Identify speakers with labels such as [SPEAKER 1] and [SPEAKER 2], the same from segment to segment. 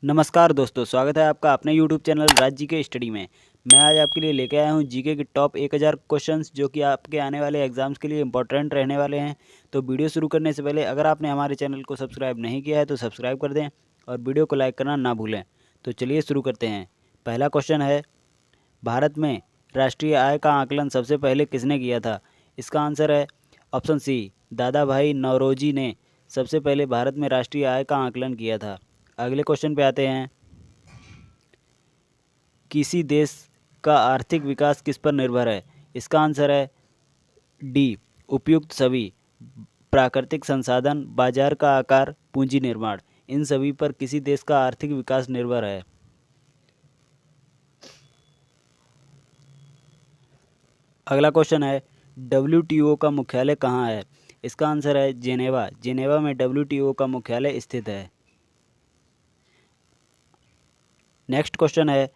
[SPEAKER 1] नमस्कार दोस्तों, स्वागत है आपका अपने YouTube चैनल राज्य के स्टडी में। मैं आज आपके लिए लेके आया हूँ जीके के टॉप 1000 क्वेश्चंस जो कि आपके आने वाले एग्जाम्स के लिए इंपॉर्टेंट रहने वाले हैं। तो वीडियो शुरू करने से पहले अगर आपने हमारे चैनल को सब्सक्राइब नहीं किया है तो सब्सक्राइब कर दें और वीडियो को लाइक करना ना भूलें। तो चलिए शुरू करते हैं। पहला क्वेश्चन है, भारत में राष्ट्रीय आय का आकलन सबसे पहले किसने किया था? इसका आंसर है ऑप्शन सी, दादा भाई नौरोजी ने सबसे पहले भारत में राष्ट्रीय आय का आकलन किया था। अगले क्वेश्चन पे आते हैं, किसी देश का आर्थिक विकास किस पर निर्भर है? इसका आंसर है डी, उपयुक्त सभी, प्राकृतिक संसाधन, बाजार का आकार, पूंजी निर्माण, इन सभी पर किसी देश का आर्थिक विकास निर्भर है। अगला क्वेश्चन है, WTO का मुख्यालय कहाँ है? इसका आंसर है जेनेवा। जेनेवा में WTO का मुख्यालय स्थित है। नेक्स्ट क्वेश्चन है,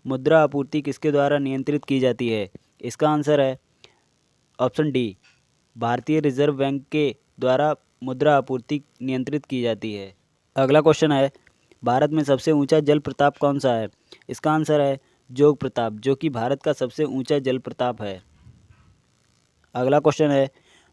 [SPEAKER 1] मुद्रा आपूर्ति किसके द्वारा नियंत्रित की जाती है? इसका आंसर है ऑप्शन डी, भारतीय रिजर्व बैंक के द्वारा मुद्रा आपूर्ति नियंत्रित की जाती है। अगला क्वेश्चन है, भारत में सबसे ऊंचा जल प्रताप कौन सा है? इसका आंसर है जोग प्रताप, जो कि भारत का सबसे ऊंचा जल प्रताप है। अगला क्वेश्चन है,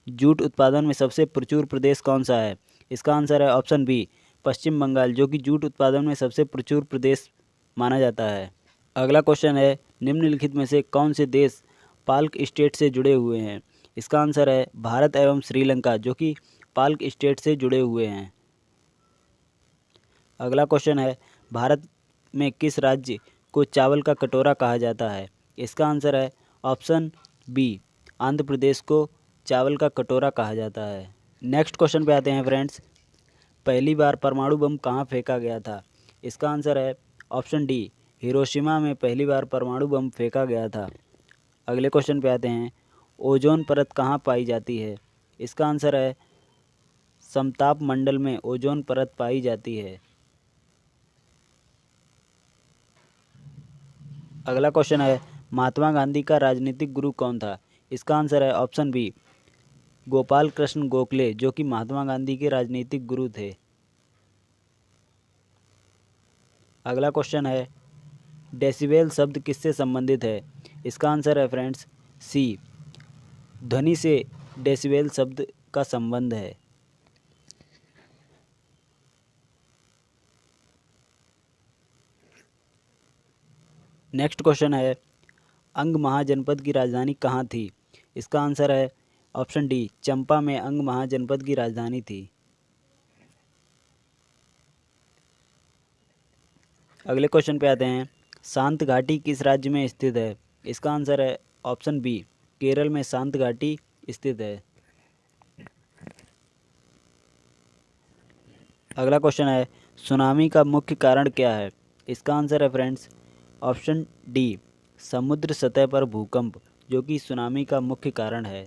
[SPEAKER 1] जूट उत्पादन में सबसे प्रचुर प्रदेश कौन सा है? इसका आंसर है ऑप्शन बी, पश्चिम बंगाल, जो कि जूट उत्पादन में सबसे प्रचुर प्रदेश माना जाता है। अगला क्वेश्चन है, निम्नलिखित में से कौन से देश पाल्क स्टेट से जुड़े हुए हैं? इसका आंसर है भारत एवं श्रीलंका, जो कि पाल्क स्टेट से जुड़े हुए हैं। अगला क्वेश्चन है, भारत में किस राज्य को चावल का कटोरा कहा जाता है? इसका आंसर है ऑप्शन बी, आंध्र प्रदेश को चावल का कटोरा कहा जाता है। नेक्स्ट क्वेश्चन पे आते हैं फ्रेंड्स, पहली बार परमाणु बम कहाँ फेंका गया था? इसका आंसर है ऑप्शन डी, हिरोशिमा में पहली बार परमाणु बम फेंका गया था। अगले क्वेश्चन पे आते हैं, ओजोन परत कहाँ पाई जाती है? इसका आंसर है समताप मंडल में ओजोन परत पाई जाती है। अगला क्वेश्चन है, महात्मा गांधी का राजनीतिक गुरु कौन था? इसका आंसर है ऑप्शन बी, गोपाल कृष्ण गोखले, जो कि महात्मा गांधी के राजनीतिक गुरु थे। अगला क्वेश्चन है, डेसिबेल शब्द किससे संबंधित है? इसका आंसर है फ्रेंड्स सी, ध्वनि से डेसिबेल शब्द का संबंध है। नेक्स्ट क्वेश्चन है, अंग महाजनपद की राजधानी कहाँ थी? इसका आंसर है ऑप्शन डी, चंपा में अंग महाजनपद की राजधानी थी। अगले क्वेश्चन पे आते हैं, शांत घाटी किस राज्य में स्थित है? इसका आंसर है ऑप्शन बी, केरल में शांत घाटी स्थित है। अगला क्वेश्चन है, सुनामी का मुख्य कारण क्या है? इसका आंसर है फ्रेंड्स ऑप्शन डी, समुद्र सतह पर भूकंप, जो कि सुनामी का मुख्य कारण है।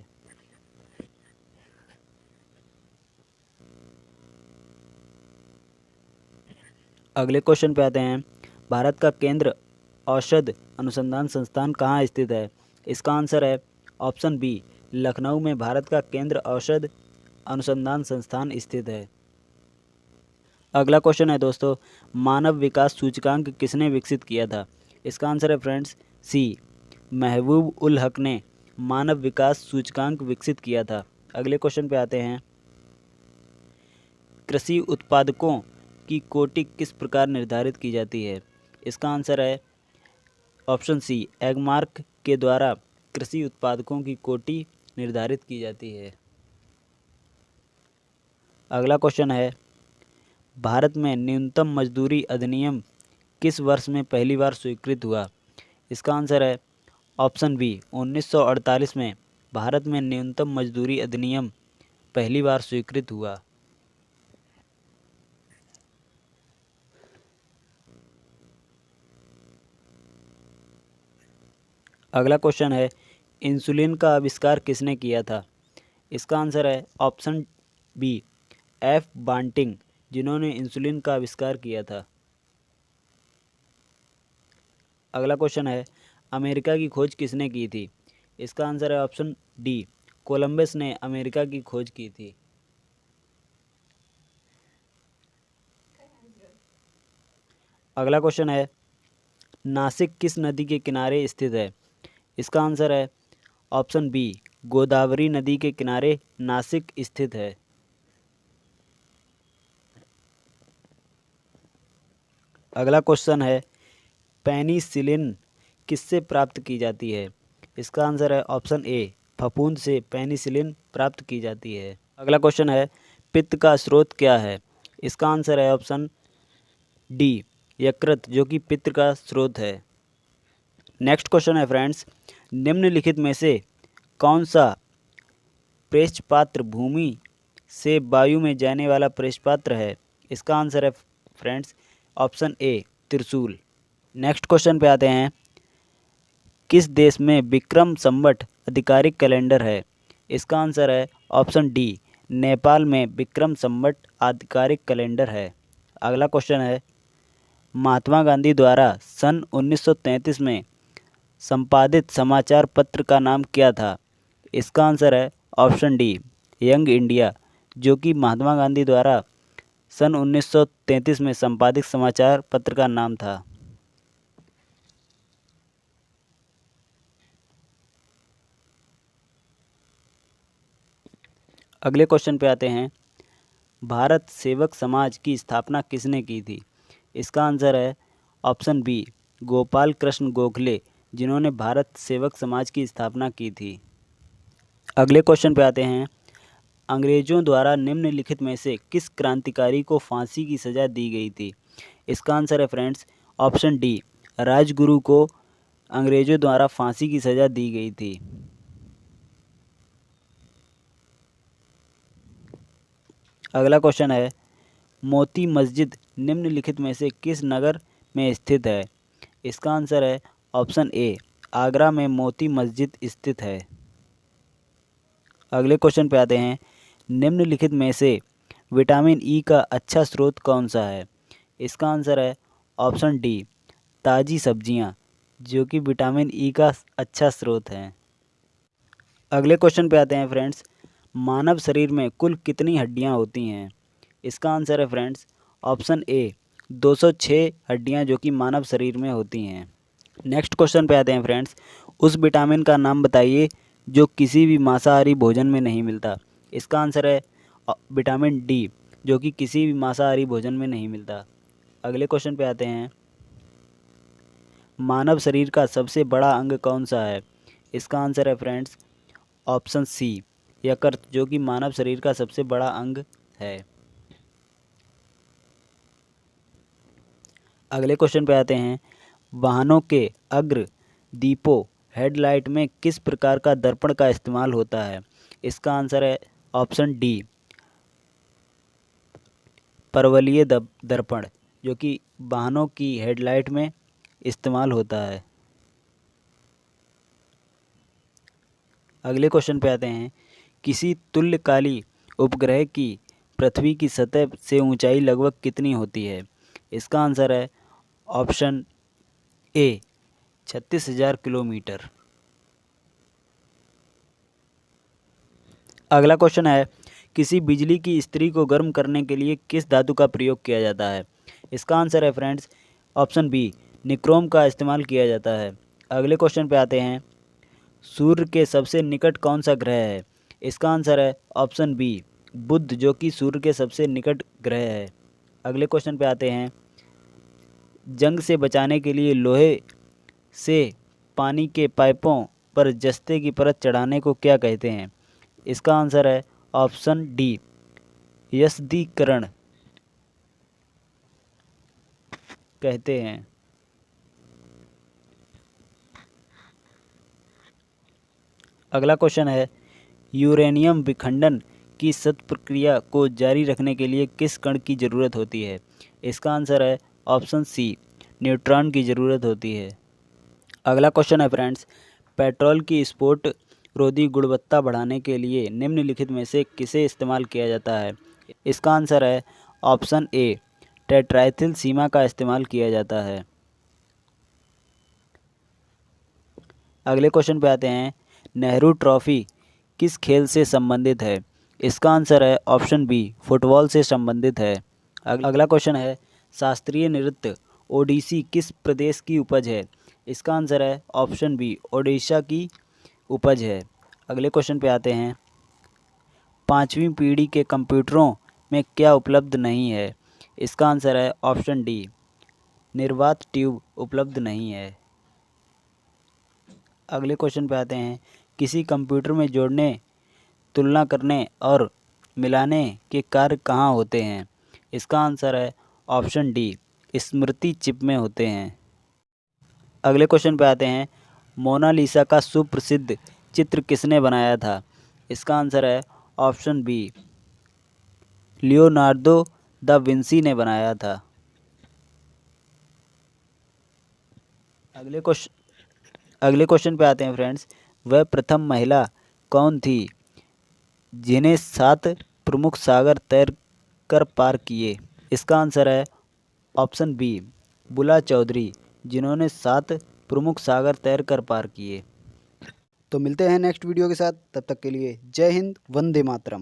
[SPEAKER 1] अगले क्वेश्चन पे आते हैं, भारत का केंद्र औषध अनुसंधान संस्थान कहाँ स्थित है? इसका आंसर है ऑप्शन बी, लखनऊ में भारत का केंद्र औषध अनुसंधान संस्थान स्थित है। अगला क्वेश्चन है दोस्तों, मानव विकास सूचकांक किसने विकसित किया था? इसका आंसर है फ्रेंड्स सी, महबूब उल हक ने मानव विकास सूचकांक विकसित किया था। अगले क्वेश्चन पे आते हैं, कृषि उत्पादकों की कोटि किस प्रकार निर्धारित की जाती है? इसका आंसर है ऑप्शन सी, एगमार्क के द्वारा कृषि उत्पादकों की कोटि निर्धारित की जाती है। अगला क्वेश्चन है, भारत में न्यूनतम मजदूरी अधिनियम किस वर्ष में पहली बार स्वीकृत हुआ? इसका आंसर है ऑप्शन बी, 1948 में भारत में न्यूनतम मजदूरी अधिनियम पहली बार स्वीकृत हुआ। अगला क्वेश्चन है, इंसुलिन का आविष्कार किसने किया था? इसका आंसर है ऑप्शन बी, एफ बांटिंग, जिन्होंने इंसुलिन का आविष्कार किया था। अगला क्वेश्चन है, अमेरिका की खोज किसने की थी? इसका आंसर है ऑप्शन डी, कोलंबस ने अमेरिका की खोज की थी। अगला क्वेश्चन है, नासिक किस नदी के किनारे स्थित है? इसका आंसर है ऑप्शन बी, गोदावरी नदी के किनारे नासिक स्थित है। अगला क्वेश्चन है, पेनिसिलिन किससे प्राप्त की जाती है? इसका आंसर है ऑप्शन ए, फफूंद से पेनिसिलिन प्राप्त की जाती है। अगला क्वेश्चन है, पित्त का स्रोत क्या है? इसका आंसर है ऑप्शन डी, यकृत, जो कि पित्त का स्रोत है। नेक्स्ट क्वेश्चन है फ्रेंड्स, निम्नलिखित में से कौन सा प्रेक्षपात्र भूमि से वायु में जाने वाला प्रेक्षपात्र है? इसका आंसर है फ्रेंड्स ऑप्शन ए, त्रिशूल। नेक्स्ट क्वेश्चन पे आते हैं, किस देश में विक्रम संवत आधिकारिक कैलेंडर है? इसका आंसर है ऑप्शन डी, नेपाल में विक्रम संवत आधिकारिक कैलेंडर है। अगला क्वेश्चन है, महात्मा गांधी द्वारा सन 1933 में संपादित समाचार पत्र का नाम क्या था? इसका आंसर है ऑप्शन डी, यंग इंडिया, जो कि महात्मा गांधी द्वारा सन 1933 में संपादित समाचार पत्र का नाम था। अगले क्वेश्चन पे आते हैं, भारत सेवक समाज की स्थापना किसने की थी? इसका आंसर है ऑप्शन बी, गोपाल कृष्ण गोखले, जिन्होंने भारत सेवक समाज की स्थापना की थी। अगले क्वेश्चन पे आते हैं, अंग्रेजों द्वारा निम्नलिखित में से किस क्रांतिकारी को फांसी की सज़ा दी गई थी? इसका आंसर है फ्रेंड्स ऑप्शन डी, राजगुरु को अंग्रेजों द्वारा फांसी की सज़ा दी गई थी। अगला क्वेश्चन है, मोती मस्जिद निम्नलिखित में से किस नगर में स्थित है? इसका आंसर है ऑप्शन ए, आगरा में मोती मस्जिद स्थित है। अगले क्वेश्चन पे आते हैं, निम्नलिखित में से विटामिन ई का अच्छा स्रोत कौन सा है? इसका आंसर है ऑप्शन डी, ताज़ी सब्जियां, जो कि विटामिन ई का अच्छा स्रोत है। अगले क्वेश्चन पे आते हैं फ्रेंड्स, मानव शरीर में कुल कितनी हड्डियां होती हैं? इसका आंसर है फ्रेंड्स ऑप्शन ए, 206 हड्डियां, जो कि मानव शरीर में होती हैं। नेक्स्ट क्वेश्चन पे आते हैं फ्रेंड्स, उस विटामिन का नाम बताइए जो किसी भी मांसाहारी भोजन में नहीं मिलता। इसका आंसर है विटामिन डी, जो कि किसी भी मांसाहारी भोजन में नहीं मिलता। अगले क्वेश्चन पे आते हैं, मानव शरीर का सबसे बड़ा अंग कौन सा है? इसका आंसर है फ्रेंड्स ऑप्शन सी, यकृत, जो कि मानव शरीर का सबसे बड़ा अंग है। अगले क्वेश्चन पे आते हैं, वाहनों के अग्र दीपों हेडलाइट में किस प्रकार का दर्पण का इस्तेमाल होता है? इसका आंसर है ऑप्शन डी, परवलयीय दर्पण, जो कि वाहनों की हेडलाइट में इस्तेमाल होता है। अगले क्वेश्चन पे आते हैं, किसी तुल्यकाली उपग्रह की पृथ्वी की सतह से ऊंचाई लगभग कितनी होती है? इसका आंसर है ऑप्शन ए, 36,000 किलोमीटर। अगला क्वेश्चन है, किसी बिजली की इस्त्री को गर्म करने के लिए किस धातु का प्रयोग किया जाता है? इसका आंसर है फ्रेंड्स ऑप्शन बी, निक्रोम का इस्तेमाल किया जाता है। अगले क्वेश्चन पे आते हैं, सूर्य के सबसे निकट कौन सा ग्रह है? इसका आंसर है ऑप्शन बी, बुध, जो कि सूर्य के सबसे निकट ग्रह है। अगले क्वेश्चन पे आते हैं, जंग से बचाने के लिए लोहे से पानी के पाइपों पर जस्ते की परत चढ़ाने को क्या कहते हैं? इसका आंसर है ऑप्शन डी, यस्दीकरण कहते हैं। अगला क्वेश्चन है, यूरेनियम विखंडन की सतत प्रक्रिया को जारी रखने के लिए किस कण की ज़रूरत होती है? इसका आंसर है ऑप्शन सी, न्यूट्रॉन की ज़रूरत होती है। अगला क्वेश्चन है फ्रेंड्स, पेट्रोल की स्फोट रोधी गुणवत्ता बढ़ाने के लिए निम्नलिखित में से किसे इस्तेमाल किया जाता है? इसका आंसर है ऑप्शन ए, टेट्राइथिल सीमा का इस्तेमाल किया जाता है। अगले क्वेश्चन पे आते हैं, नेहरू ट्रॉफी किस खेल से संबंधित है? इसका आंसर है ऑप्शन बी, फुटबॉल से संबंधित है। अगला क्वेश्चन है, शास्त्रीय नृत्य ओडिसी किस प्रदेश की उपज है? इसका आंसर है ऑप्शन बी, ओडिशा की उपज है। अगले क्वेश्चन पे आते हैं। 5वीं पीढ़ी के कंप्यूटरों में क्या उपलब्ध नहीं है? इसका आंसर है ऑप्शन डी, निर्वात ट्यूब उपलब्ध नहीं है। अगले क्वेश्चन पे आते हैं। किसी कंप्यूटर में जोड़ने, तुलना करने और मिलाने के कार्य कहाँ होते हैं? इसका आंसर है ऑप्शन डी, स्मृति चिप में होते हैं। अगले क्वेश्चन पे आते हैं। मोनालिसा का सुप्रसिद्ध चित्र किसने बनाया था? इसका आंसर है option B, Leonardo da Vinci ने बनाया था। अगले क्वेश्चन पे आते हैं फ्रेंड्स। वह प्रथम महिला कौन थी जिन्हें 7 प्रमुख सागर तैर कर पार किए? इसका आंसर है ऑप्शन बी, बुला चौधरी, जिन्होंने 7 प्रमुख सागर तैर कर पार किए। तो मिलते हैं नेक्स्ट वीडियो के साथ, तब तक के लिए जय हिंद, वंदे मातरम।